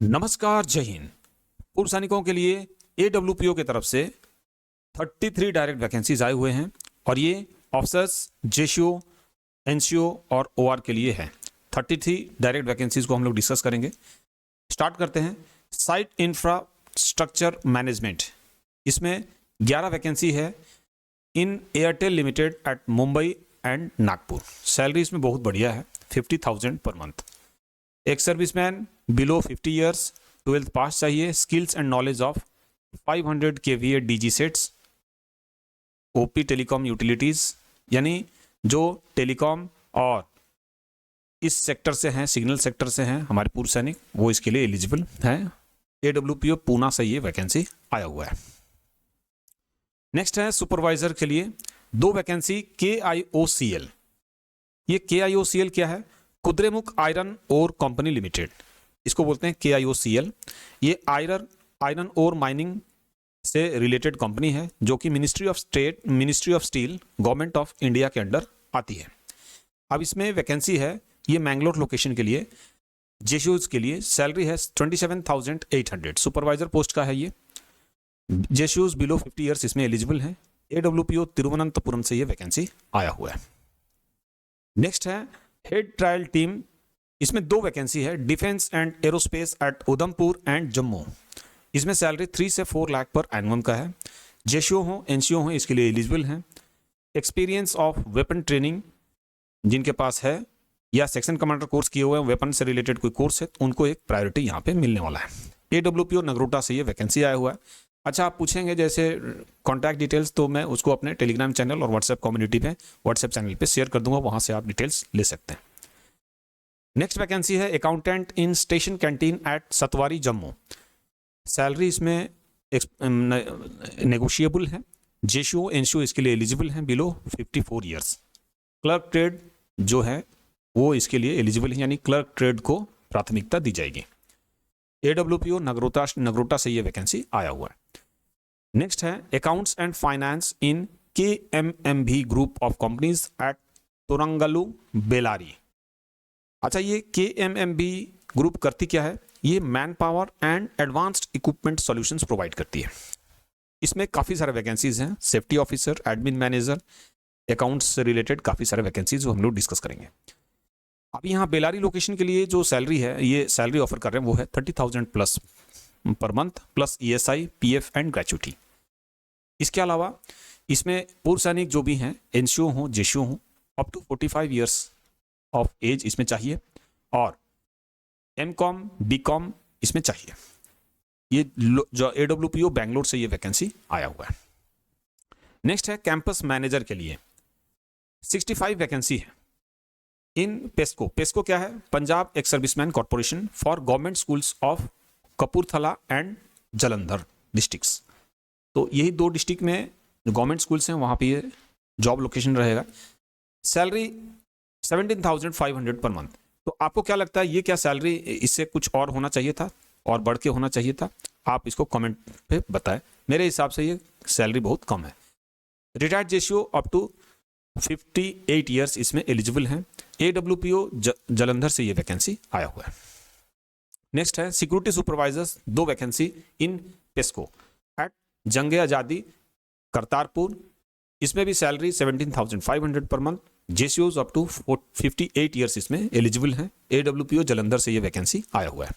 नमस्कार, जय हिंद। पूर्व सैनिकों के लिए AWPO की तरफ से 33 डायरेक्ट वैकेंसीज आए हुए हैं और ये ऑफिसर्स, जेसीओ, एनसीओ और OR के लिए है। 33 डायरेक्ट वैकेंसीज को हम लोग डिस्कस करेंगे। स्टार्ट करते हैं। साइट इंफ्रास्ट्रक्चर मैनेजमेंट, इसमें 11 वैकेंसी है in Airtel limited at Mumbai and Nagpur. Salary इसमें बहुत बढ़िया है, 50,000 पर मंथ। एक सर्विसमैन बिलो 50 ईयर्स, 12th पास चाहिए। Skills and knowledge of 500 kVA DG sets, OP telecom utilities, यानी जो टेलीकॉम और इस सेक्टर से हैं, सिग्नल सेक्टर से हैं हमारे पूर्व सैनिक, वो इसके लिए एलिजिबल हैं। AWPO पूना से ये वैकेंसी आया हुआ है। नेक्स्ट है सुपरवाइजर के लिए 2 वैकेंसी KIOCL। ये KIOCL क्या है? Kudremukh iron ore company limited, इसको बोलते हैं KIOCL। ये आयरन ओर माइनिंग से रिलेटेड कंपनी है जो कि ministry of steel, government of India के अंडर आती है। अब इसमें वैकेंसी है, ये मैंगलोर लोकेशन के लिए, जेशूज के लिए। सैलरी है 27,800। सुपरवाइजर पोस्ट का है ये। जेशूज बिलो 50 ईयर्स इसमें एलिजिबल है। AWPO तिरुवनंतपुरम से ये वैकेंसी आया हुआ है। नेक्स्ट है हेड ट्रायल टीम, इसमें 2 वैकेंसी है, defence and aerospace at Udhampur and Jammu. इसमें सैलरी 3 से 4 लाख पर एनुअम का है। जेसीओ हो, एनसीओ हो, इसके लिए एलिजिबल हैं। एक्सपीरियंस ऑफ वेपन ट्रेनिंग जिनके पास है या सेक्शन कमांडर कोर्स किए हुए हैं, वेपन से रिलेटेड कोई कोर्स है, तो उनको एक प्रायोरिटी यहाँ पे मिलने वाला है। AWPO नगरोटा से ये वैकेंसी आया हुआ है। अच्छा, आप पूछेंगे जैसे कॉन्टैक्ट डिटेल्स, तो मैं उसको अपने टेलीग्राम चैनल और व्हाट्सएप कम्युनिटी पे, व्हाट्सएप चैनल पे शेयर कर दूंगा, वहां से आप डिटेल्स ले सकते हैं। नेक्स्ट वैकेंसी है accountant in station canteen at Satwari Jammu. Salary इसमें नेगोशिएबल है। जेसीओ, एनसीओ इसके लिए एलिजिबल हैं बिलो 54 ईयर्स। क्लर्क ट्रेड जो है वो इसके लिए एलिजिबल है, यानी क्लर्क ट्रेड को प्राथमिकता दी जाएगी। AWPO नगरोटा से ये वैकेंसी आया हुआ है। नेक्स्ट है accounts and finance in KMMB group of companies at Toranagallu, Bellary. अच्छा, ये KMMB ग्रुप करती क्या है? ये man power and advanced equipment solutions provide करती है। इसमें काफी सारे वैकेंसीज हैं, safety officer, admin manager, accounts से रिलेटेड काफी सारे वैकेंसीज हम लोग डिस्कस करेंगे। अभी यहाँ बेलारी लोकेशन के लिए जो सैलरी है, ये सैलरी ऑफर कर रहे हैं वो है 30,000 प्लस पर month, plus ESI, PF and gratuity. इसके अलावा इसमें पूर्व सैनिक जो भी हैं, एनसीओ हो, जेसीओ हो, up to 45 years of age इसमें चाहिए, और MCOM, BCOM इसमें चाहिए। ये जो AWPO बैंगलोर से ये वैकेंसी आया हुआ है। नेक्स्ट है कैंपस मैनेजर के लिए 65 वैकेंसी है इन पेस्को। पेस्को क्या है? Punjab ex serviceman corporation for government schools of Kapurthala and Jalandhar districts. तो यही 2 डिस्ट्रिक्ट में जो गवर्नमेंट स्कूल्स हैं वहां पे ये जॉब लोकेशन रहेगा। सैलरी 17,500 पर मंथ। तो आपको क्या लगता है, ये क्या सैलरी, इससे कुछ और होना चाहिए था और बढ़ के होना चाहिए था? आप इसको कमेंट पे बताएं। मेरे हिसाब से ये सैलरी बहुत कम है। Retired JCO up to 58 years इसमें एलिजिबल हैं। AWPO जलंधर से ये वैकेंसी आया हुआ है। नेक्स्ट है security supervisors, 2 vacancy in PESCO at Jange Azadi, Kartarpur. इसमें भी सैलरी 17,500 पर मंथ। जेसीओज अप टू 58 ईयर्स इसमें एलिजिबल हैं। AWPO जलंधर से ये वैकेंसी आया हुआ है।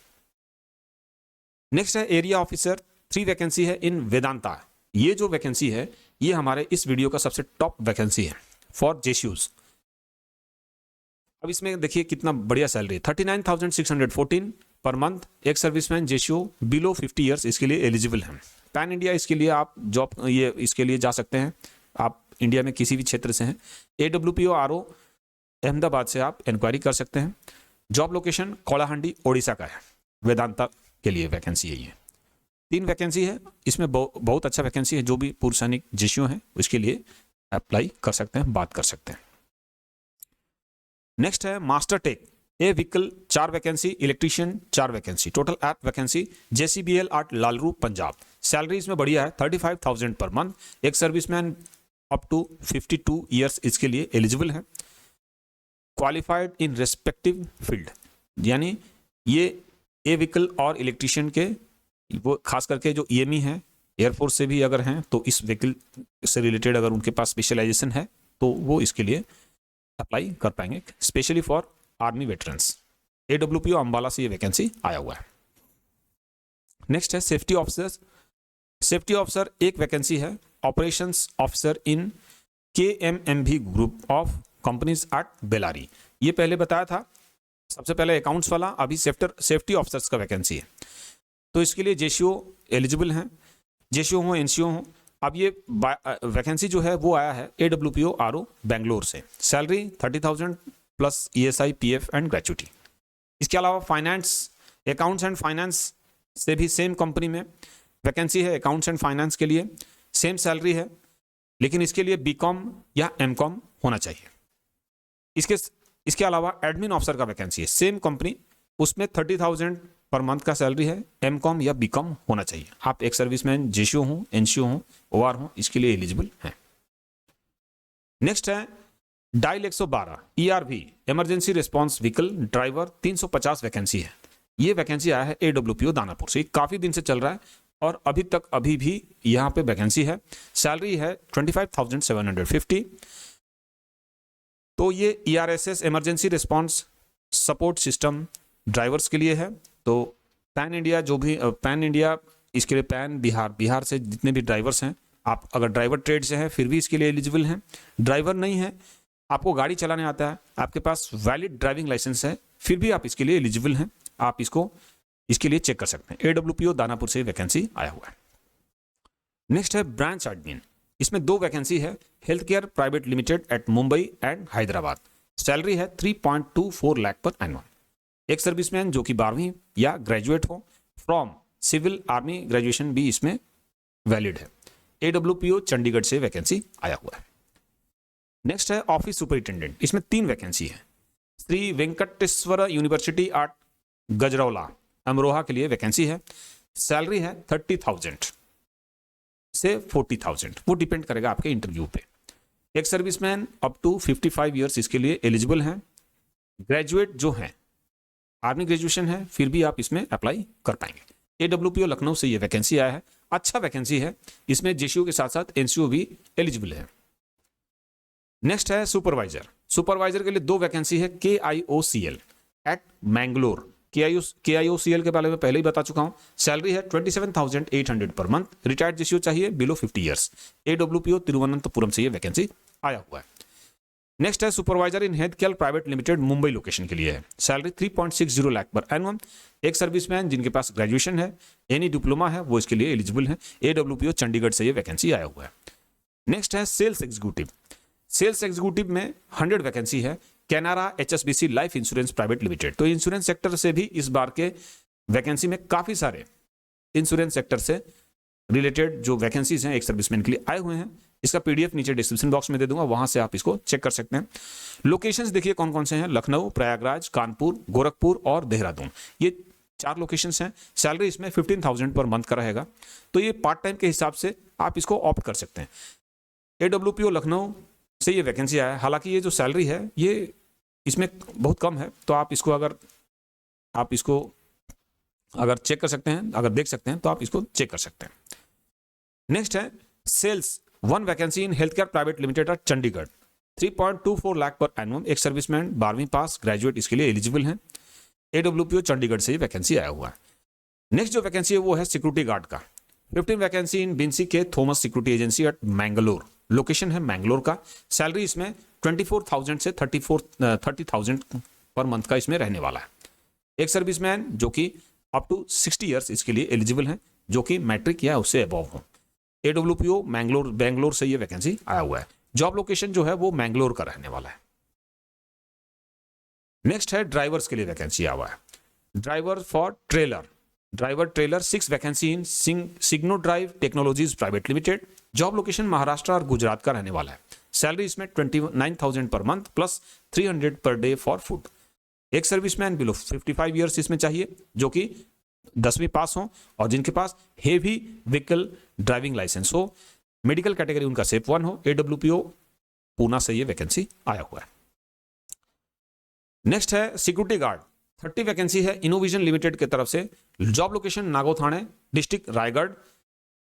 नेक्स्ट है एरिया ऑफिसर, 3 वैकेंसी है इन वेदांता। ये जो वैकेंसी है ये हमारे इस वीडियो का सबसे टॉप वैकेंसी है फॉर जेसीओज। अब इसमें देखिए कितना बढ़िया सैलरी है, 39,614 पर मंथ। एक सर्विसमैन जेसीओ बिलो 50 ईयर्स इसके लिए एलिजिबल हैं। पैन इंडिया इसके लिए आप जॉब इसके लिए जा सकते हैं, आप इंडिया में किसी भी क्षेत्र से हैं। AWPO RO अहमदाबाद से आप इंक्वायरी कर सकते हैं। जॉब लोकेशन कोलाहंडी, ओडिशा का है। वेदांता के लिए वैकेंसी है ये। 3 वैकेंसी है इसमें, बहुत अच्छा वैकेंसी है। जो भी पूर्व सैनिक जेसीओ हैं उसके लिए अप्लाई कर सकते हैं, बात कर सकते हैं। नेक्स्ट है master tech a vehicle, 4 vacancy. Electrician 4 vacancy, total 8 vacancy. JCBL at Lalru Punjab. Salary इसमें बढ़िया है, 35,000 पर मंथ। एक सर्विसमैन अप टू 52 ईयर्स इसके लिए एलिजिबल है। क्वालिफाइड इन रेस्पेक्टिव फील्ड, यानी ये ए व्हीकल और इलेक्ट्रिशियन के, वो खास करके जो ईएमई है, एयरफोर्स से भी अगर हैं तो इस व्हीकल से रिलेटेड अगर उनके पास स्पेशलाइजेशन है तो वो इसके लिए अप्लाई कर पाएंगे, specially for army veterans. AWPO Ambala से ये वैकेंसी आया हुआ है। नेक्स्ट है सेफ्टी ऑफिसर। सेफ्टी ऑफिसर एक वैकेंसी है, operations officer in KMMV group of companies at Bellary. ये पहले बताया था, सबसे पहले अकाउंट्स वाला, अभी सेफ्टी ऑफिसर्स का वैकेंसी है। तो इसके लिए JCO एलिजिबल हैं, JCO हो NCO हो। अब ये वैकेंसी जो है वो आया है AWPO RO बेंगलोर से। Salary 30,000 plus ESI PF and gratuity. इसके अलावा फाइनेंस, अकाउंट्स एंड फाइनेंस से भी सेम कंपनी में वैकेंसी है। अकाउंट्स एंड फाइनेंस के लिए सेम सैलरी है, लेकिन इसके लिए BCom या MCom होना चाहिए। इसके अलावा एडमिन ऑफिसर का वैकेंसी है, सेम कंपनी, उसमें 30,000 पर मंथ का सैलरी है। MCom या BCom होना चाहिए। आप एक सर्विसमैन, JCO हो, NCO हो, OR हो, इसके लिए एलिजिबल हैं। नेक्स्ट है dial 112 ERV emergency response vehicle driver, 350 vacancy है। ये वैकेंसी आया है AWPO दानापुर से, काफी दिन से चल रहा है और अभी भी यहाँ पे वैकेंसी है। सैलरी है 25,750। तो ये ERSS emergency response support system drivers के लिए है। तो पैन इंडिया, जो भी पैन इंडिया, इसके लिए पैन बिहार से जितने भी ड्राइवर्स हैं, आप अगर ड्राइवर ट्रेड से हैं फिर भी इसके लिए एलिजिबल हैं। ड्राइवर नहीं है, आपको गाड़ी चलाने आता है, आपके पास वैलिड ड्राइविंग लाइसेंस है, फिर भी आप इसके लिए एलिजिबल हैं। आप इसके लिए चेक कर सकते हैं। AWPO दानापुर से वैकेंसी आया हुआ है। नेक्स्ट है ब्रांच एडमिन। इसमें 2 वैकेंसी है, health care private limited at Mumbai and Hyderabad. Salary है 3.24 लाख पर एनुअल। एक सर्विसमैन जो कि 12वीं या ग्रेजुएट हो फ्रॉम सिविल आर्मी ग्रेजुएशन भी इसमें वैलिड है। AWPO चंडीगढ़ से वैकेंसी आया हुआ है। नेक्स्ट है ऑफिस सुपरिटेंडेंट। इसमें 3 वैकेंसी है। श्री वेंकटेश्वर यूनिवर्सिटी एट गजरौला अमरोहा के लिए वैकेंसी है। सैलरी है 30,000 से 40,000, वो डिपेंड करेगा आपके इंटरव्यू पे। एक सर्विसमैन अप टू 55 ईयर्स इसके लिए एलिजिबल हैं। ग्रेजुएट जो हैं, आर्मी ग्रेजुएशन है, फिर भी आप इसमें अप्लाई कर पाएंगे। AWPO लखनऊ से ये वैकेंसी आया है, अच्छा वैकेंसी है। इसमें JCO के साथ साथ NCO भी एलिजिबल है। नेक्स्ट है सुपरवाइजर। सुपरवाइजर के लिए 2 वैकेंसी है, KIOCL एट मैंगलोर। KIOCL के बारे में पहले ही बता चुका हूं। सैलरी है 27,800 पर मंथ। रिटायर्ड JCO चाहिए बिलो 50 ईयर्स। AWPO तिरुवनंतपुरम से ये वैकेंसी आया हुआ है। नेक्स्ट है सुपरवाइजर इन health care private limited Mumbai location के लिए है। सैलरी 3.60 लाख पर एनुअल। एक सर्विसमैन जिनके पास ग्रेजुएशन है, एनी डिप्लोमा है, वो इसके लिए एलिजिबल है। AWPO चंडीगढ़ से ये वैकेंसी आया हुआ है। नेक्स्ट है सेल्स एग्जीक्यूटिव। सेल्स एग्जीक्यूटिव में 100 वैकेंसी है, Canara HSBC life insurance private limited. तो इंश्योरेंस सेक्टर से भी इस बार के वैकेंसी में काफी सारे इंश्योरेंस सेक्टर से रिलेटेड जो वैकेंसीज हैं एक सर्विसमैन के लिए आए हुए हैं। इसका PDF नीचे डिस्क्रिप्शन बॉक्स में दे दूंगा, वहां से आप इसको चेक कर सकते हैं। लोकेशंस देखिए कौन कौन से हैं, लखनऊ, प्रयागराज, कानपुर, गोरखपुर और देहरादून, ये 4 लोकेशंस हैं। सैलरी इसमें 15,000 पर मंथ का रहेगा। तो ये पार्ट टाइम के हिसाब से आप इसको ऑप्ट कर सकते हैं। AWPO लखनऊ से ये वैकेंसी आया है। हालांकि ये जो सैलरी है ये इसमें बहुत कम है, तो आप इसको अगर चेक कर सकते हैं, अगर देख सकते हैं तो आप इसको चेक कर सकते हैं। नेक्स्ट है sales 1 vacancy in health care private limited at Chandigarh, 3.24 lakh पर एनुअल। एक सर्विसमैन 12वीं पास ग्रेजुएट इसके लिए एलिजिबल हैं। AWPO चंडीगढ़ से वैकेंसी आया हुआ है। नेक्स्ट जो वैकेंसी है वो है सिक्योरिटी गार्ड का। 15 vacancy in Binsy K Thomas security agency at Mangalore. Location है मैंगलोर का। सैलरी इसमें 24,000 से 30,000 पर मंथ का इसमें रहने वाला है। एक सर्विसमैन जो कि अप टू 60 ईयर्स इसके लिए एलिजिबल हैं, जो कि मैट्रिक या उससे अबव हो। AWPO बेंगलोर से ये वैकेंसी आया हुआ है। जॉब लोकेशन जो है वो मैंगलोर का रहने वाला है। नेक्स्ट है ड्राइवर्स के लिए वैकेंसी आया हुआ है। Driver for trailer 6 vacancy in Signo drive technologies private limited. Job location Maharashtra और गुजरात का रहने वाला है। सैलरी इसमें 29,000 पर month plus 300 per day for food. एक सर्विसमैन बिलो 55 ईयर्स इसमें चाहिए, जो कि 10वीं पास हो और जिनके पास हेवी व्हीकल ड्राइविंग लाइसेंस हो। मेडिकल कैटेगरी उनका SEP 1 हो। AWPO पूना से ये वैकेंसी आया हुआ है। नेक्स्ट है सिक्योरिटी गार्ड 30 वैकेंसी है इनोविजन लिमिटेड की तरफ से, job location Nagothane, district Raigarh.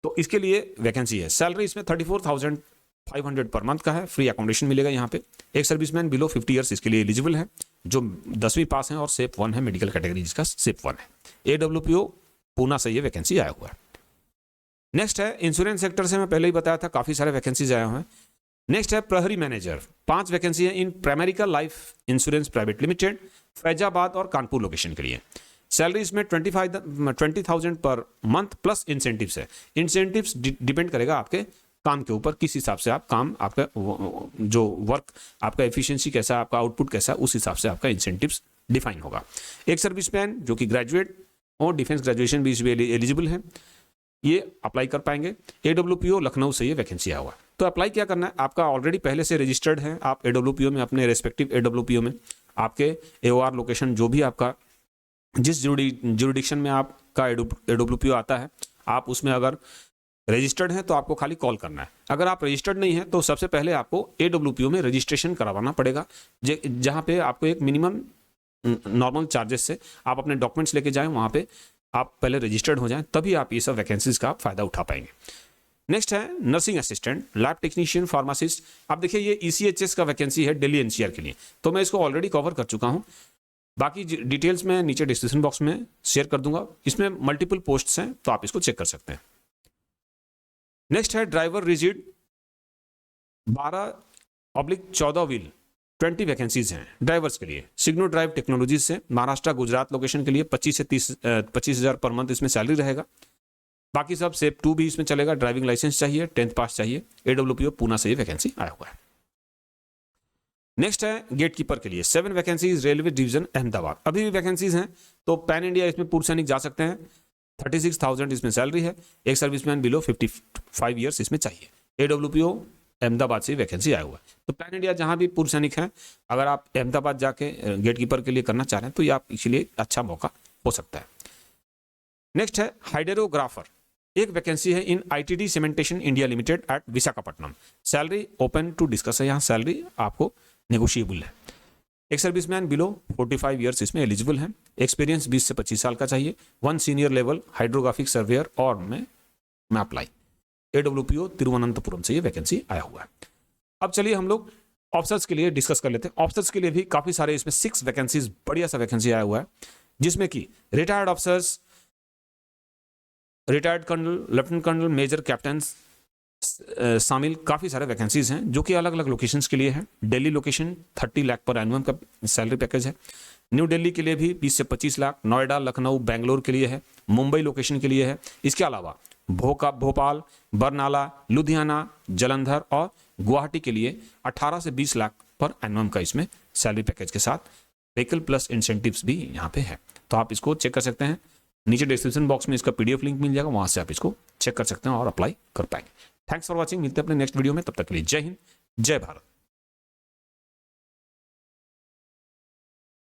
तो इसके लिए वैकेंसी है। सैलरी इसमें 34,500 पर मंथ का है, फ्री अकोमोडेशन मिलेगा यहाँ पे। एक सर्विसमैन बिलो 50 ईयर्स इसके लिए एलिजिबल है, जो 10वीं पास है और सेप 1 है, मेडिकल कैटेगरी जिसका सेप 1 है। AWPO पूना से ये वैकेंसी आया हुआ है। नेक्स्ट है इंश्योरेंस सेक्टर से, मैं पहले ही बताया था काफी सारे वैकेंसीज आए हुए हैं। नेक्स्ट है प्रहरी मैनेजर, 5 वैकेंसी है in Pramerica life insurance private limited, Faizabad और कानपुर लोकेशन के लिए। सैलरी इसमें 20,000 पर मंथ प्लस इंसेंटिव्स है। इंसेंटिव्स डिपेंड करेगा आपके काम के ऊपर, किस हिसाब से आप काम, आपका जो वर्क, आपका एफिशिएंसी कैसा है, आपका आउटपुट कैसा है, उस हिसाब से आपका इंसेंटिव्स डिफाइन होगा। एक सर्विसमैन जो कि ग्रेजुएट और डिफेंस ग्रेजुएशन भी इसमें एलिजिबल है, ये अप्लाई कर पाएंगे। AWPO लखनऊ से ये वैकेंसी आया हुआ है। तो अप्लाई क्या करना है, आपका ऑलरेडी पहले से रजिस्टर्ड है आप AWPO में, अपने रेस्पेक्टिव AWPO में आपके AOR लोकेशन जो भी आपका जिस जुरिडिक्शन में आपका AWPO आता है, आप उसमें अगर रजिस्टर्ड है तो आपको खाली कॉल करना है। अगर आप रजिस्टर्ड नहीं है तो सबसे पहले आपको AWPO में रजिस्ट्रेशन करवाना पड़ेगा, जहाँ पे आपको एक मिनिमम नॉर्मल चार्जेस से आप अपने डॉक्यूमेंट्स लेके जाएं, वहाँ पे आप पहले रजिस्टर्ड हो जाएं, तभी आप ये सब वैकेंसीज का फायदा उठा पाएंगे। नेक्स्ट है nursing assistant, lab technician, pharmacist. आप देखिए ये ECHS का वैकेंसी है दिल्ली NCR के लिए, तो मैं इसको ऑलरेडी कवर कर चुका हूँ। बाकी डिटेल्स मैं नीचे डिस्क्रिप्शन बॉक्स में शेयर कर दूंगा। इसमें मल्टीपल पोस्ट्स हैं, तो आप इसको चेक कर सकते हैं। नेक्स्ट है ड्राइवर रिजिड, 12/14 व्हील, 20 वैकेंसीज हैं ड्राइवर्स के लिए। सिग्नो ड्राइव टेक्नोलॉजीज से, महाराष्ट्र गुजरात लोकेशन के लिए 25 से 25,000 पर मंथ इसमें सैलरी रहेगा। बाकी सब सेप 2 भी इसमें चलेगा। ड्राइविंग लाइसेंस चाहिए, 10th पास चाहिए। AWPO पूना से ये वैकेंसी आया हुआ है। नेक्स्ट है गेट कीपर के लिए 7 वैकेंसीज, रेलवे डिवीजन अहमदाबाद। अभी भी वैकेंसीज हैं, तो पैन इंडिया इसमें पूर्व सैनिक जा सकते हैं। 36,000 इसमें सैलरी है। एक सर्विसमैन बिलो 55 ईयर्स इसमें चाहिए। AWPO अहमदाबाद से वैकेंसी आया हुआ है। तो पैन इंडिया जहां भी पूर्व सैनिक हैं, अगर आप अहमदाबाद जाके गेट कीपर के लिए करना चाह रहे हैं तो ये आप इसलिए अच्छा मौका हो सकता है। नेक्स्ट है हाइड्रोग्राफर, एक वैकेंसी है in ITD cementation India limited at Visakhapatnam. Salary open to discuss है, यहाँ सैलरी आपको नेगोशिएबल है। एक सर्विसमैन बिलो 45 ईयर्स इसमें एलिजिबल है। एक्सपीरियंस 20 से 25 साल का चाहिए। 1 सीनियर लेवल हाइड्रोग्राफिक सर्वेयर और में अप्लाई। AWPO तिरुवनंतपुरम से ये वैकेंसी आया हुआ है। अब चलिए हम लोग ऑफिसर्स के लिए डिस्कस कर लेते हैं। ऑफिसर्स के लिए भी काफी सारे इसमें 6 वैकेंसीज, बढ़िया सा वैकेंसी आया हुआ है, जिसमें कि retired officers, retired colonel, lieutenant colonel, major, captain शामिल काफी सारे वैकेंसीज हैं, जो कि अलग अलग लोकेशंस के लिए है। दिल्ली लोकेशन 30 लाख पर एनुअम का सैलरी पैकेज है। न्यू दिल्ली के लिए भी 20 से 25 लाख। नोएडा, लखनऊ, बेंगलोर के लिए है। मुंबई लोकेशन के लिए है। इसके अलावा भोपाल, बरनाला, लुधियाना, जालंधर और गुवाहाटी के लिए 18 से 20 लाख पर एनुअम का इसमें सैलरी पैकेज के साथ व्हीकल प्लस इंसेंटिव्स भी यहाँ पे है। तो आप इसको चेक कर सकते हैं। नीचे डिस्क्रिप्शन बॉक्स में इसका PDF लिंक मिल जाएगा, वहां से आप इसको चेक कर सकते हैं और अप्लाई कर पाएंगे। Thanks for watching. मिलते हैं अपने नेक्स्ट वीडियो में, तब तक के लिए जय हिंद, जय भारत।